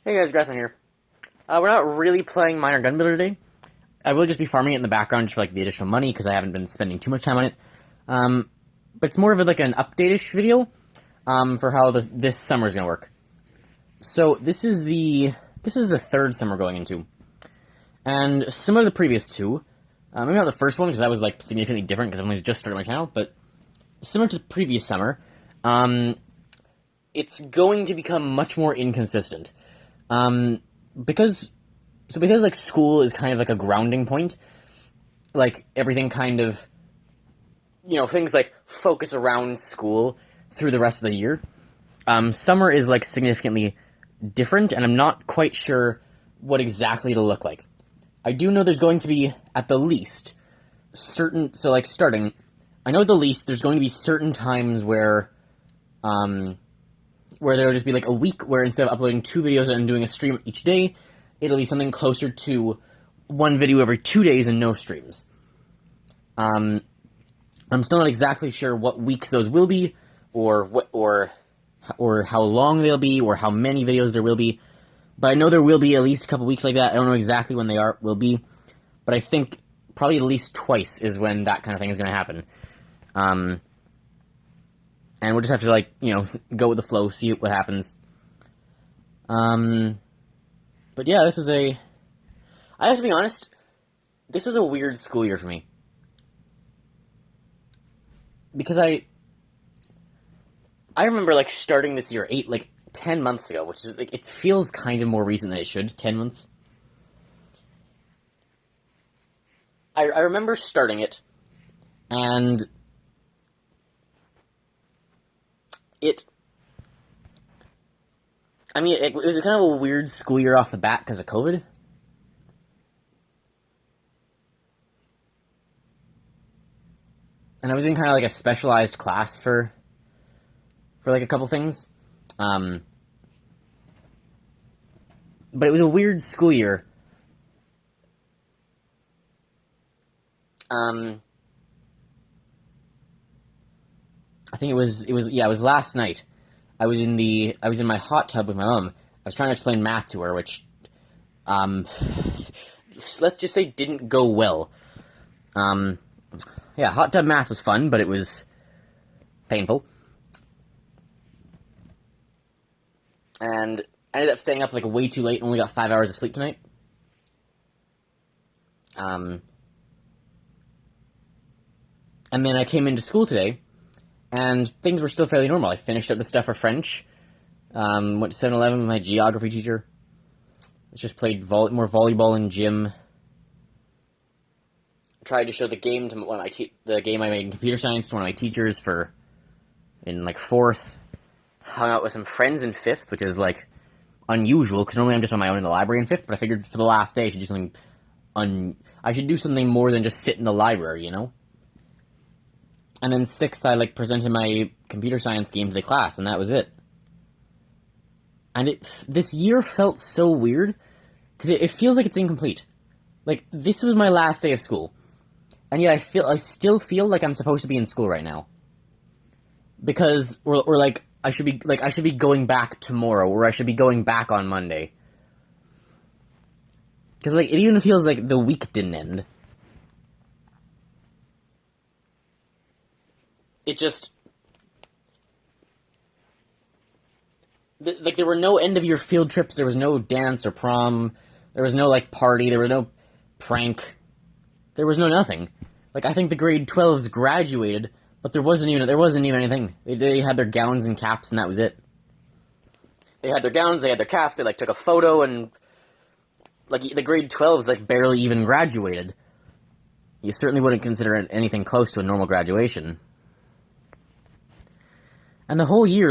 Hey guys, Grassman here. We're not really playing Minor Gun Builder today. I will just be farming it in the background just for like the additional money because I haven't been spending too much time on it. But it's more of like an update-ish video for how this summer is gonna work. So this is the third summer going into, and similar to the previous two. Maybe not the first one because that was like significantly different because I've only just started my channel, but similar to the previous summer, it's going to become much more inconsistent. Because like school is kind of like a grounding point, like everything kind of, things like focus around school through the rest of the year. Summer is like significantly different, and I'm not quite sure what exactly it'll look like. I do know there's going to be, at the least, starting, I know at the least there's going to be certain times where there'll just be like a week where instead of uploading 2 videos and doing a stream each day, it'll be something closer to 1 video every 2 days and no streams. I'm still not exactly sure what weeks those will be, or how long they'll be, or how many videos there will be. But I know there will be at least a couple weeks like that. I don't know exactly when they will be, but I think probably at least twice is when that kind of thing is going to happen. And we'll just have to, go with the flow, see what happens. But yeah, I have to be honest, this is a weird school year for me. Because I remember, starting this year 10 months ago, which is, it feels kind of more recent than it should, 10 months. I remember starting it, and it was kind of a weird school year off the bat because of COVID. And I was in kind of like a specialized class for like a couple things. But it was a weird school year. I think it was last night. I was in my hot tub with my mom. I was trying to explain math to her, which, let's just say didn't go well. Yeah, hot tub math was fun, but it was painful. And I ended up staying up way too late and only got 5 hours of sleep tonight. And then I came into school today, and things were still fairly normal. I finished up the stuff for French, went to 7-Eleven with my geography teacher. Just played more volleyball in gym. Tried to show the game to one of the game I made in computer science to one of my teachers in 4th. Hung out with some friends in 5th, which is unusual because normally I'm just on my own in the library in 5th. But I figured for the last day I should do something I should do something more than just sit in the library, And then 6th I presented my computer science game to the class, and that was it. And this year felt so weird because it feels like it's incomplete. This was my last day of school. And yet I still feel like I'm supposed to be in school right now. Because I should be going back tomorrow, or I should be going back on Monday. Because it even feels like the week didn't end. It just there were no end of year field trips, there was no dance or prom, there was no party, there was no prank. There was no nothing. I think the grade 12s graduated, but there wasn't even anything. They had their gowns and caps, and that was it. They had their gowns, they had their caps, they took a photo, and the grade 12s barely even graduated. You certainly wouldn't consider it anything close to a normal graduation. And the whole year,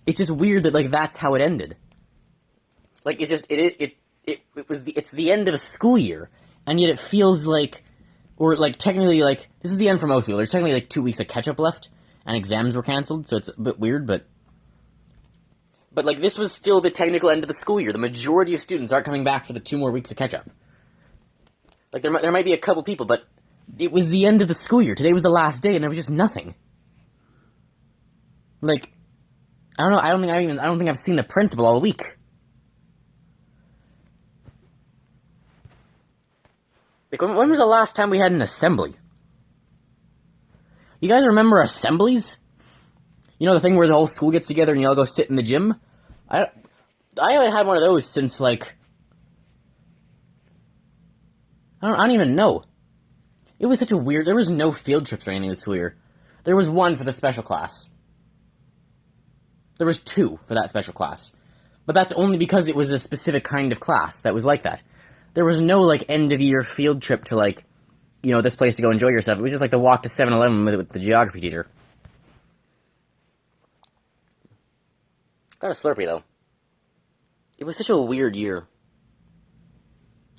it's just weird that that's how it ended. It's just it's the end of a school year, and yet it feels technically this is the end for most people. There's technically 2 weeks of catch up left, and exams were canceled, so it's a bit weird, but this was still the technical end of the school year. The majority of students aren't coming back for the 2 more weeks of catch up. There might be a couple people, but it was the end of the school year. Today was the last day, and there was just nothing. I don't know. I don't think I've seen the principal all week. Like, when was the last time we had an assembly? You guys remember assemblies? You know, the thing where the whole school gets together and you all go sit in the gym? I haven't had one of those since, like... I don't even know. It was such a weird... There was no field trips or anything this school year. There was one for the special class. There was 2 for that special class. But that's only because it was a specific kind of class that was like that. There was no, like, end-of-year field trip to, like, you know, this place to go enjoy yourself. It was just like the walk to 7-Eleven with the geography teacher. Got a Slurpee, though. It was such a weird year.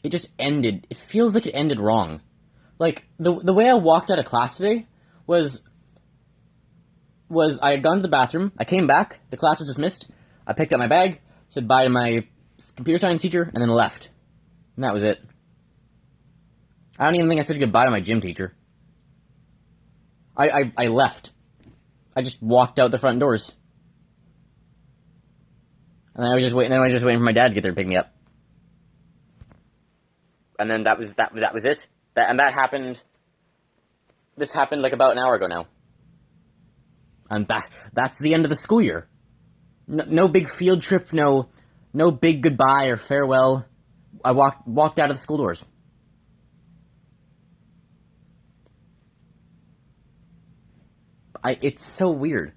It just ended. It feels like it ended wrong. Like, the way I walked out of class today was I had gone to the bathroom, I came back, the class was dismissed, I picked up my bag, said bye to my computer science teacher, and then left. And that was it. I don't even think I said goodbye to my gym teacher. I left. I just walked out the front doors. And then I was just waiting for my dad to get there to pick me up. And then that was it. That happened. This happened like about an hour ago now. And that's the end of the school year. No big field trip, no big goodbye or farewell. I walked out of the school doors. It's so weird.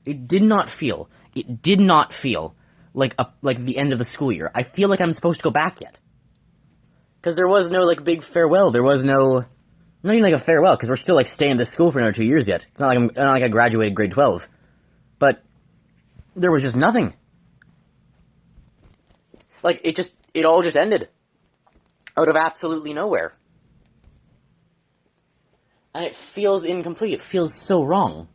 It did not feel like the end of the school year. I feel like I'm supposed to go back yet. Because there was no, like, big farewell. There was no... Not even like a farewell, because we're still, like, staying in this school for another 2 years yet. It's not like I graduated grade 12. But there was just nothing. Like, it all just ended. Out of absolutely nowhere. And it feels incomplete. It feels so wrong.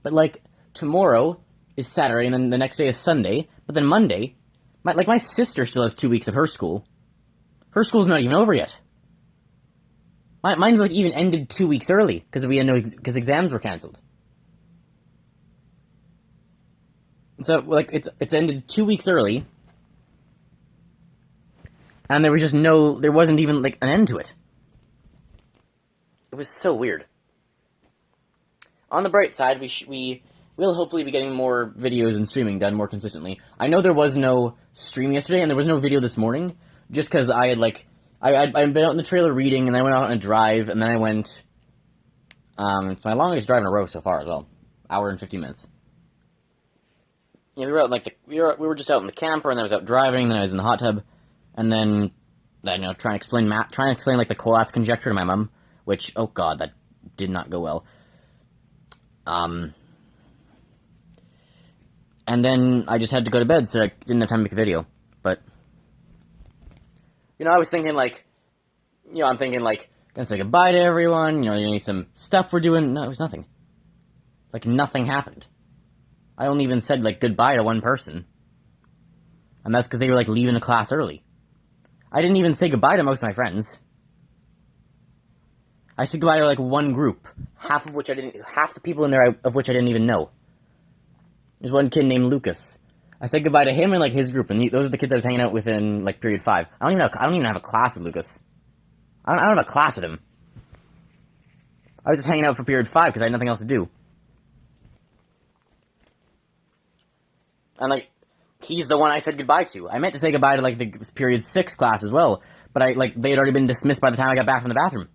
But, like, tomorrow is Saturday, and then the next day is Sunday. But then Monday, my sister still has 2 weeks of her school. Her school's not even over yet. Mine's, like, even ended 2 weeks early, because exams were cancelled. So, like, it's ended 2 weeks early, and there wasn't even, like, an end to it. It was so weird. On the bright side, we will hopefully be getting more videos and streaming done more consistently. I know there was no stream yesterday, and there was no video this morning, just because I had, like, I'd been out in the trailer reading, and then I went out on a drive, and then I went, it's my longest drive in a row so far as well. Hour and 50 minutes. Yeah, we were out, like, we were just out in the camper, and then I was out driving, then I was in the hot tub, and then, you know, trying to explain, like, the Collatz conjecture to my mom, which, oh god, that did not go well. And then I just had to go to bed, so I didn't have time to make a video. But, you know, I was thinking, like, you know, I'm thinking, like, gonna say goodbye to everyone, you know, there's some stuff we're doing. No, it was nothing. Like, nothing happened. I only even said, like, goodbye to one person. And that's because they were, like, leaving the class early. I didn't even say goodbye to most of my friends. I said goodbye to, like, one group, half the people in there of which I didn't even know. There's one kid named Lucas. I said goodbye to him and, like, his group, and those are the kids I was hanging out with in, like, period 5. I don't even have a class with Lucas. I don't have a class with him. I was just hanging out for period 5 because I had nothing else to do. And, like, he's the one I said goodbye to. I meant to say goodbye to, like, the period 6 class as well, but they had already been dismissed by the time I got back from the bathroom.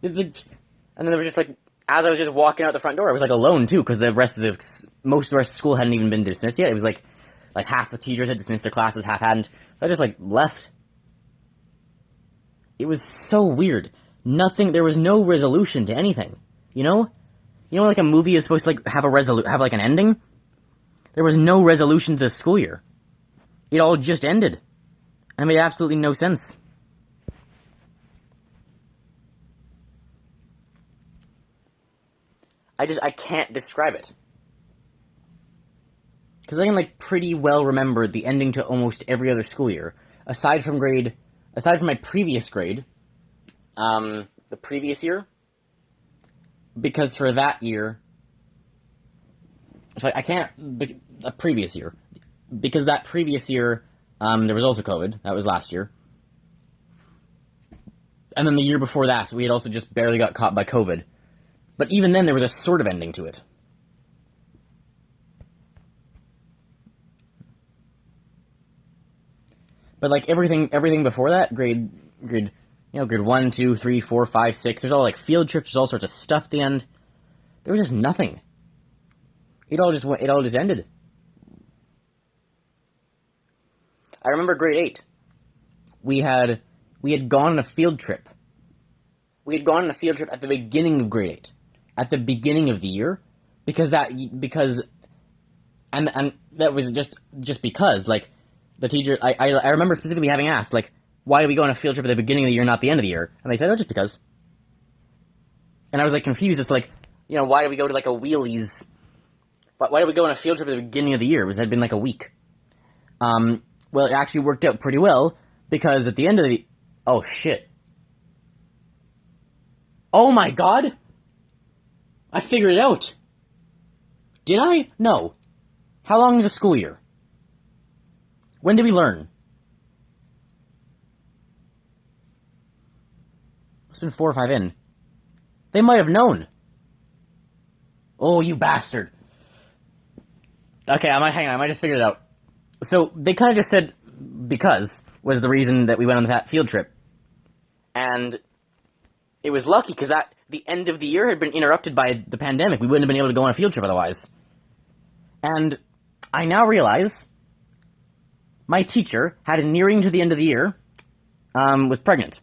And then there was just, like, as I was just walking out the front door, I was, like, alone, too, because most of the rest of the school hadn't even been dismissed yet. It was, like half the teachers had dismissed their classes, half hadn't. I just, like, left. It was so weird. There was no resolution to anything, you know? You know, like, a movie is supposed to, like, have like, an ending? There was no resolution to the school year. It all just ended. And it made absolutely no sense. I can't describe it. Because I can, like, pretty well remember the ending to almost every other school year. Aside from my previous grade, the previous year. Because for that year, So I can't, a previous year, because that previous year, there was also COVID. That was last year. And then the year before that, we had also just barely got caught by COVID. But even then, there was a sort of ending to it. But like everything before that, grade 1, 2, 3, 4, 5, 6, there's all like field trips, there's all sorts of stuff at the end. There was just nothing. It all just ended. I remember grade 8. We had gone on a field trip. We had gone on a field trip at the beginning of grade 8. At the beginning of the year. And that was just because, like, the teacher, I remember specifically having asked, like, why do we go on a field trip at the beginning of the year, not the end of the year? And they said, oh, just because. And I was, like, confused. It's like, why do we go to, like, a wheelies? Why did we go on a field trip at the beginning of the year? It had been, like, a week. Well, it actually worked out pretty well, because at the end of the... Oh, shit. Oh, my God! I figured it out! Did I? No. How long is a school year? When did we learn? It's been 4 or 5 in. They might have known. Oh, you bastard. Okay, hang on, I might just figure it out. So, they kind of just said, because, was the reason that we went on that field trip. And it was lucky, because the end of the year had been interrupted by the pandemic. We wouldn't have been able to go on a field trip otherwise. And I now realize my teacher had nearing to the end of the year, was pregnant.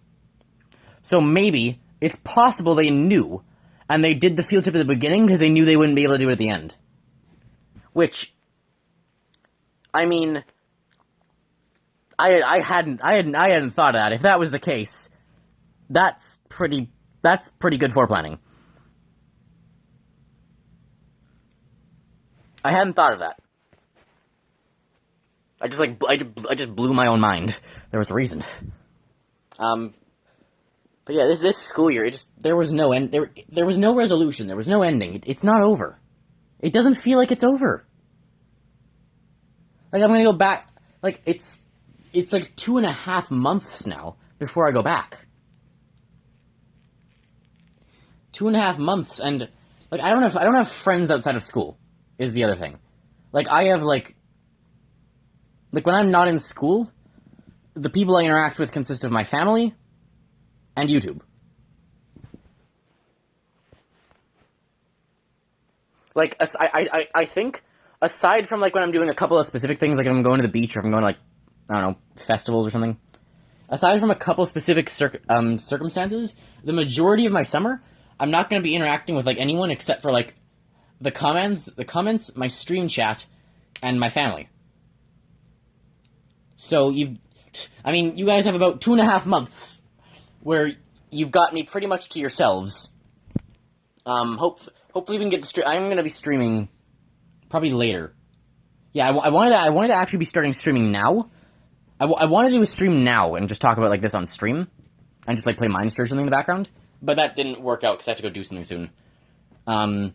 So maybe it's possible they knew, and they did the field trip at the beginning because they knew they wouldn't be able to do it at the end. Which, I mean, I hadn't thought of that. If that was the case, that's pretty good foreplanning. I hadn't thought of that. I just blew my own mind. There was a reason. But yeah, this school year, there was no end. There was no resolution. There was no ending. It's not over. It doesn't feel like it's over. Like, I'm gonna go back. Like, it's like 2.5 months now before I go back. 2.5 months, and like I don't have friends outside of school. Is the other thing. Like, I have like when I'm not in school, the people I interact with consist of my family and YouTube. Like, I think, aside from, like, when I'm doing a couple of specific things, like if I'm going to the beach or if I'm going to, like, I don't know, festivals or something, aside from a couple specific circumstances, the majority of my summer, I'm not going to be interacting with, like, anyone except for, like, the comments, my stream chat, and my family. So, you guys have about 2.5 months where you've got me pretty much to yourselves. Hopefully we can get the stream. I'm going to be streaming probably later. Yeah, I wanted to actually be starting streaming now. I wanted to do a stream now and just talk about, like, this on stream and just, like, play Mindstir or something in the background. But that didn't work out because I have to go do something soon. But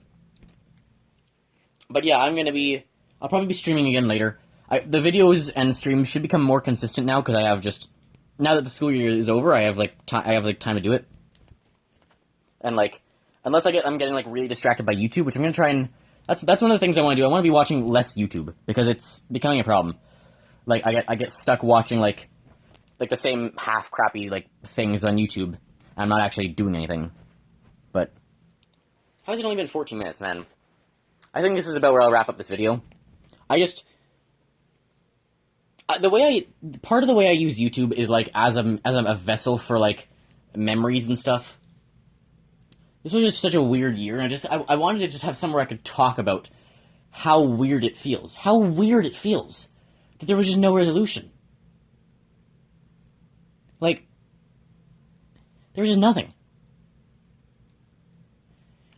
yeah, I'll probably be streaming again later. The videos and streams should become more consistent now because I have now that the school year is over, I have time to do it. And, like, unless I'm getting, like, really distracted by YouTube, which I'm gonna try and that's one of the things I want to do. I want to be watching less YouTube because it's becoming a problem. Like, I get stuck watching like the same half crappy, like, things on YouTube, and I'm not actually doing anything. But how has it only been 14 minutes, man? I think this is about where I'll wrap up this video. Part of the way I use YouTube is, like, as a vessel for, like, memories and stuff. This was just such a weird year, and I wanted to just have somewhere I could talk about how weird it feels. How weird it feels that there was just no resolution. Like, there was just nothing.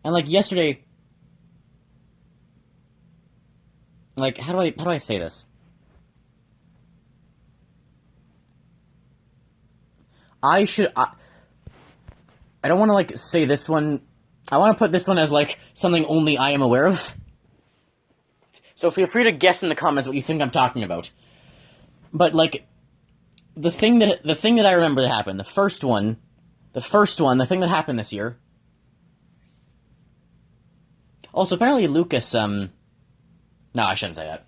And, like, yesterday, like, how do I say this? I don't want to, like, say this one. I want to put this one as, like, something only I am aware of. So feel free to guess in the comments what you think I'm talking about. But, like, the thing that I remember that happened, the thing that happened this year. Also, apparently Lucas, no, I shouldn't say that.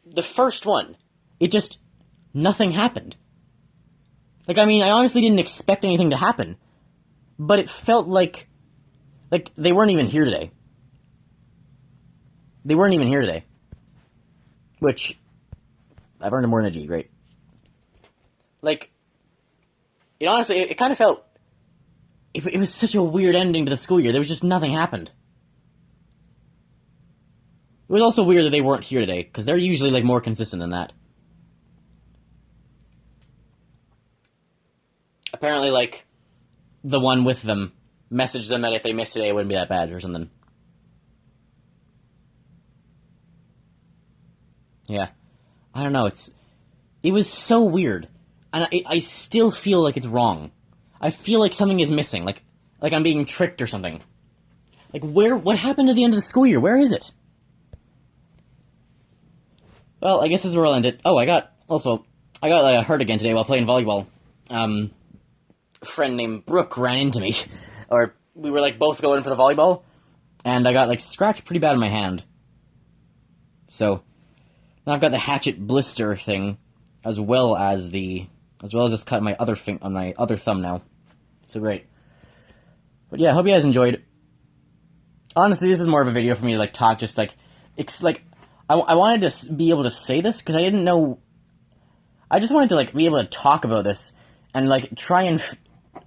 The first one, nothing happened. Like, I mean, I honestly didn't expect anything to happen. But it felt like they weren't even here today. They weren't even here today. Which, I've earned more than a G, great. Like, it kind of felt, it was such a weird ending to the school year. There was just nothing happened. It was also weird that they weren't here today, because they're usually, like, more consistent than that. Apparently, like, the one with them messaged them that if they missed today, it wouldn't be that bad or something. Yeah. I don't know, it was so weird. And I still feel like it's wrong. I feel like something is missing, like I'm being tricked or something. Like, what happened to the end of the school year? Where is it? Well, I guess this is where I'll end it. Oh, I got hurt again today while playing volleyball. A friend named Brooke ran into me. Or, we were, like, both going for the volleyball, and I got, like, scratched pretty bad in my hand. So, now I've got the hatchet blister thing, as well as this cut on my other thumb now. So great. But yeah, I hope you guys enjoyed. Honestly, this is more of a video for me to, like, talk, just, like, I wanted to be able to say this, because I didn't know, I just wanted to, like, be able to talk about this, and, like, try and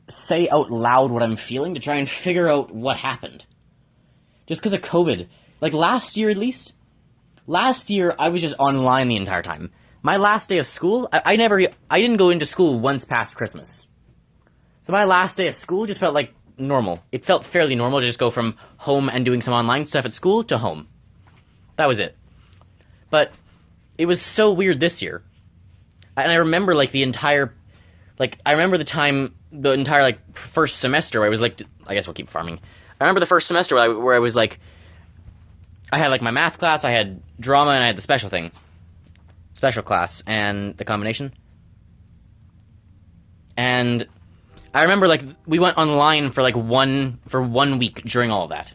say out loud what I'm feeling, to try and figure out what happened. Just because of COVID. Like, last year, at least, I was just online the entire time. My last day of school, I didn't go into school once past Christmas. So my last day of school just felt like normal. It felt fairly normal to just go from home and doing some online stuff at school to home. That was it. But it was so weird this year. And I remember, like, the entire first semester where I was like, I guess we'll keep farming. I remember the first semester where I was like, I had, like, my math class, I had drama, and I had the special class, and the combination. And I remember, like, we went online for, like, 1 week during all of that.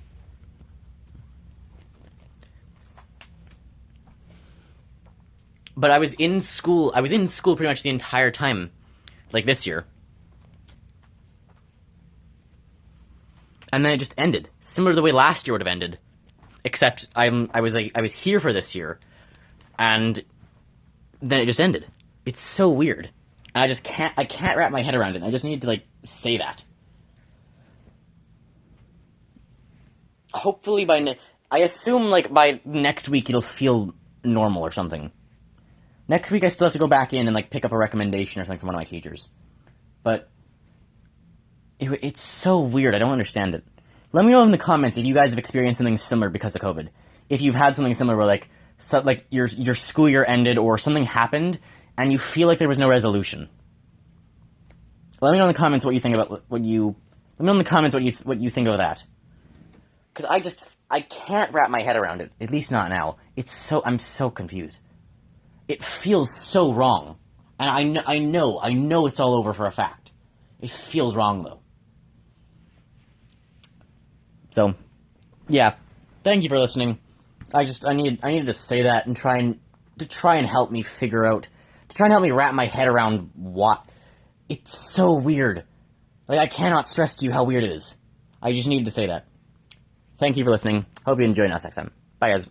But I was in school pretty much the entire time, like, this year. And then it just ended, similar to the way last year would have ended. Except I was here for this year, and then it just ended. It's so weird. I can't wrap my head around it. I just need to, like, say that. Hopefully I assume, like, by next week it'll feel normal or something. Next week I still have to go back in and, like, pick up a recommendation or something from one of my teachers. But it's so weird. I don't understand it. Let me know in the comments if you guys have experienced something similar because of COVID. If you've had something similar where, like, your school year ended or something happened and you feel like there was no resolution. Let me know in the comments what you think about what you think of that. Because I can't wrap my head around it. At least not now. I'm so confused. It feels so wrong. And I know it's all over for a fact. It feels wrong, though. So, yeah. Thank you for listening. I needed to say that and try and help me wrap my head around what. It's so weird. Like, I cannot stress to you how weird it is. I just needed to say that. Thank you for listening. Hope you enjoy us next time. Bye, guys.